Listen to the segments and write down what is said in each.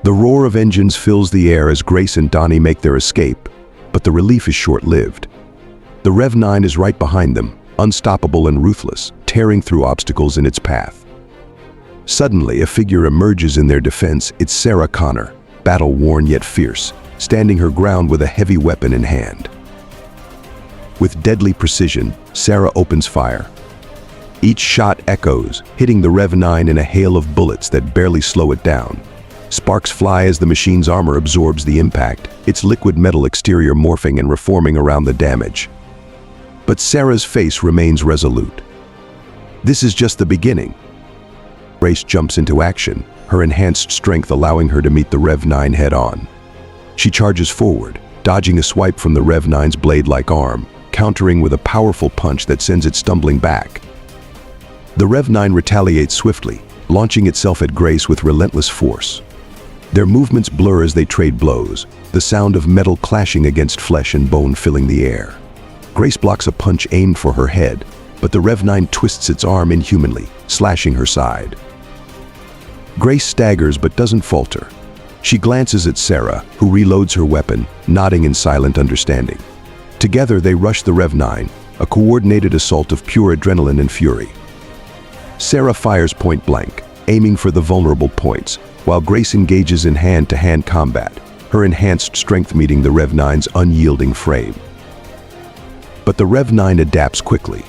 The roar of engines fills the air as Grace and Dani make their escape, but the relief is short-lived. The Rev 9 is right behind them, unstoppable and ruthless, tearing through obstacles in its path. Suddenly, a figure emerges in their defense. It's Sarah Connor, battle-worn yet fierce, standing her ground with a heavy weapon in hand. With deadly precision, Sarah opens fire. Each shot echoes, hitting the Rev 9 in a hail of bullets that barely slow it down. Sparks fly as the machine's armor absorbs the impact, its liquid metal exterior morphing and reforming around the damage. But Sarah's face remains resolute. This is just the beginning. Grace jumps into action, her enhanced strength allowing her to meet the Rev 9 head-on. She charges forward, dodging a swipe from the Rev 9's blade-like arm, countering with a powerful punch that sends it stumbling back. The Rev 9 retaliates swiftly, launching itself at Grace with relentless force. Their movements blur as they trade blows, the sound of metal clashing against flesh and bone filling the air. Grace blocks a punch aimed for her head, but the Rev 9 twists its arm inhumanly, slashing her side. Grace staggers but doesn't falter. She glances at Sarah, who reloads her weapon, nodding in silent understanding. Together they rush the Rev 9, a coordinated assault of pure adrenaline and fury. Sarah fires point blank, aiming for the vulnerable points, while Grace engages in hand-to-hand combat, her enhanced strength meeting the Rev 9's unyielding frame. But the Rev 9 adapts quickly.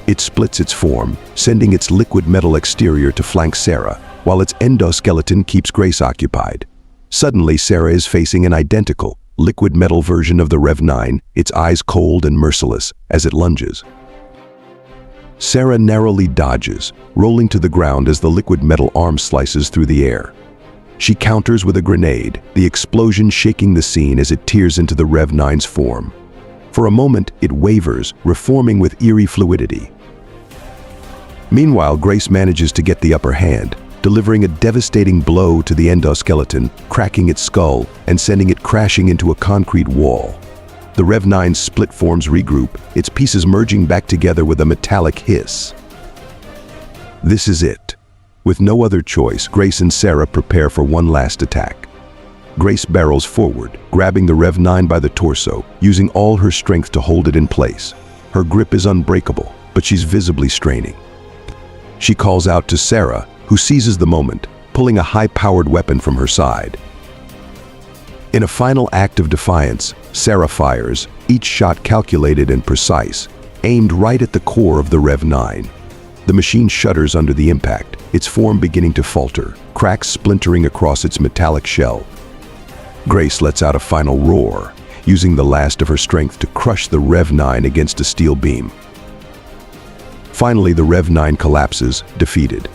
It splits its form, sending its liquid metal exterior to flank Sarah, while its endoskeleton keeps Grace occupied. Suddenly, Sarah is facing an identical, liquid metal version of the Rev 9, its eyes cold and merciless, as it lunges. Sarah narrowly dodges, rolling to the ground as the liquid metal arm slices through the air. She counters with a grenade, the explosion shaking the scene as it tears into the Rev 9's form. For a moment, it wavers, reforming with eerie fluidity. Meanwhile, Grace manages to get the upper hand, delivering a devastating blow to the endoskeleton, cracking its skull and sending it crashing into a concrete wall. The Rev 9's split forms regroup, its pieces merging back together with a metallic hiss. This is it. With no other choice, Grace and Sarah prepare for one last attack. Grace barrels forward, grabbing the Rev 9 by the torso, using all her strength to hold it in place. Her grip is unbreakable, but she's visibly straining. She calls out to Sarah, who seizes the moment, pulling a high-powered weapon from her side. In a final act of defiance, Sarah fires, each shot calculated and precise, aimed right at the core of the Rev 9. The machine shudders under the impact, its form beginning to falter, cracks splintering across its metallic shell. Grace lets out a final roar, using the last of her strength to crush the Rev 9 against a steel beam. Finally, the Rev 9 collapses, defeated.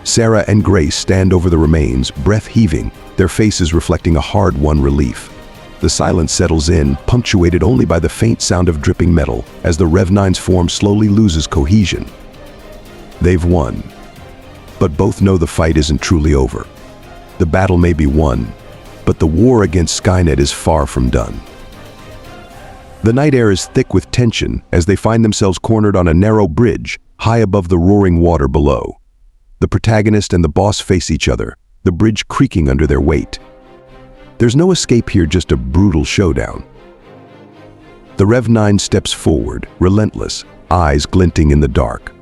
Sarah and Grace stand over the remains, breath heaving, their faces reflecting a hard-won relief. The silence settles in, punctuated only by the faint sound of dripping metal, as the Rev 9's form slowly loses cohesion. They've won. But both know the fight isn't truly over. The battle may be won, but the war against Skynet is far from done. The night air is thick with tension as they find themselves cornered on a narrow bridge, high above the roaring water below. The protagonist and the boss face each other, the bridge creaking under their weight. There's no escape here, just a brutal showdown. The Rev 9 steps forward, relentless, eyes glinting in the dark.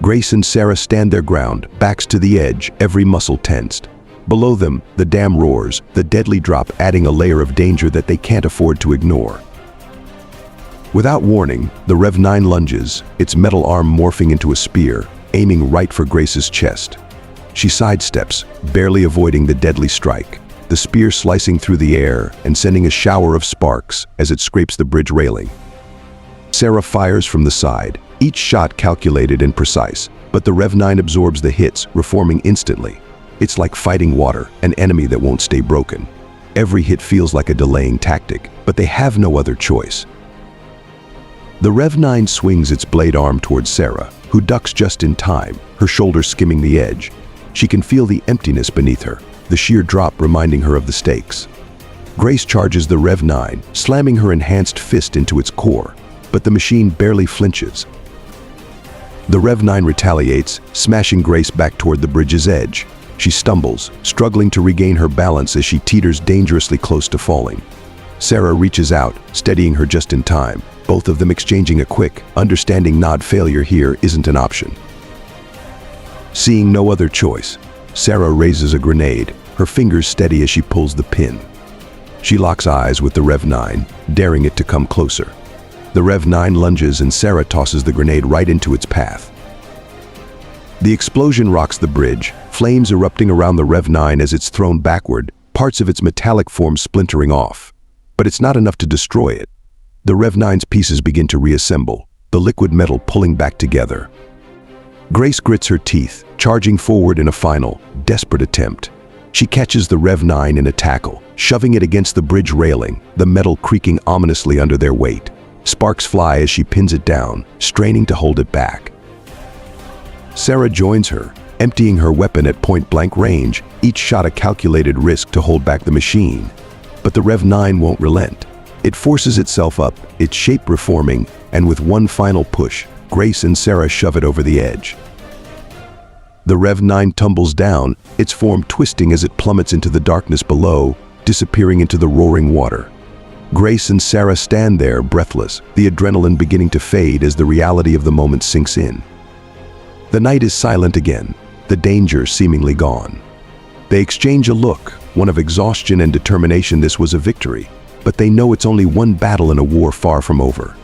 Grace and Sarah stand their ground, backs to the edge, every muscle tensed. Below them, the dam roars, the deadly drop adding a layer of danger that they can't afford to ignore. Without warning, the Rev 9 lunges, its metal arm morphing into a spear, aiming right for Grace's chest. She sidesteps, barely avoiding the deadly strike, the spear slicing through the air and sending a shower of sparks as it scrapes the bridge railing. Sarah fires from the side, each shot calculated and precise, but the Rev 9 absorbs the hits, reforming instantly. It's like fighting water, an enemy that won't stay broken. Every hit feels like a delaying tactic, but they have no other choice. The Rev 9 swings its blade arm towards Sarah, who ducks just in time, her shoulder skimming the edge. She can feel the emptiness beneath her, the sheer drop reminding her of the stakes. Grace charges the Rev 9, slamming her enhanced fist into its core, but the machine barely flinches. The Rev 9 retaliates, smashing Grace back toward the bridge's edge. She stumbles, struggling to regain her balance as she teeters dangerously close to falling. Sarah reaches out, steadying her just in time, both of them exchanging a quick, understanding nod. Failure here isn't an option. Seeing no other choice, Sarah raises a grenade, her fingers steady as she pulls the pin. She locks eyes with the Rev 9, daring it to come closer. The Rev 9 lunges and Sarah tosses the grenade right into its path. The explosion rocks the bridge, flames erupting around the Rev 9 as it's thrown backward, parts of its metallic form splintering off. But it's not enough to destroy it. The Rev 9's pieces begin to reassemble, the liquid metal pulling back together. Grace grits her teeth, charging forward in a final, desperate attempt. She catches the Rev 9 in a tackle, shoving it against the bridge railing, the metal creaking ominously under their weight. Sparks fly as she pins it down, straining to hold it back. Sarah joins her, emptying her weapon at point-blank range, each shot a calculated risk to hold back the machine. But the Rev 9 won't relent. It forces itself up, its shape reforming, and with one final push, Grace and Sarah shove it over the edge. The Rev 9 tumbles down, its form twisting as it plummets into the darkness below, disappearing into the roaring water. Grace and Sarah stand there, breathless, the adrenaline beginning to fade as the reality of the moment sinks in. The night is silent again, the danger seemingly gone. They exchange a look, one of exhaustion and determination. This was a victory, but they know it's only one battle in a war far from over.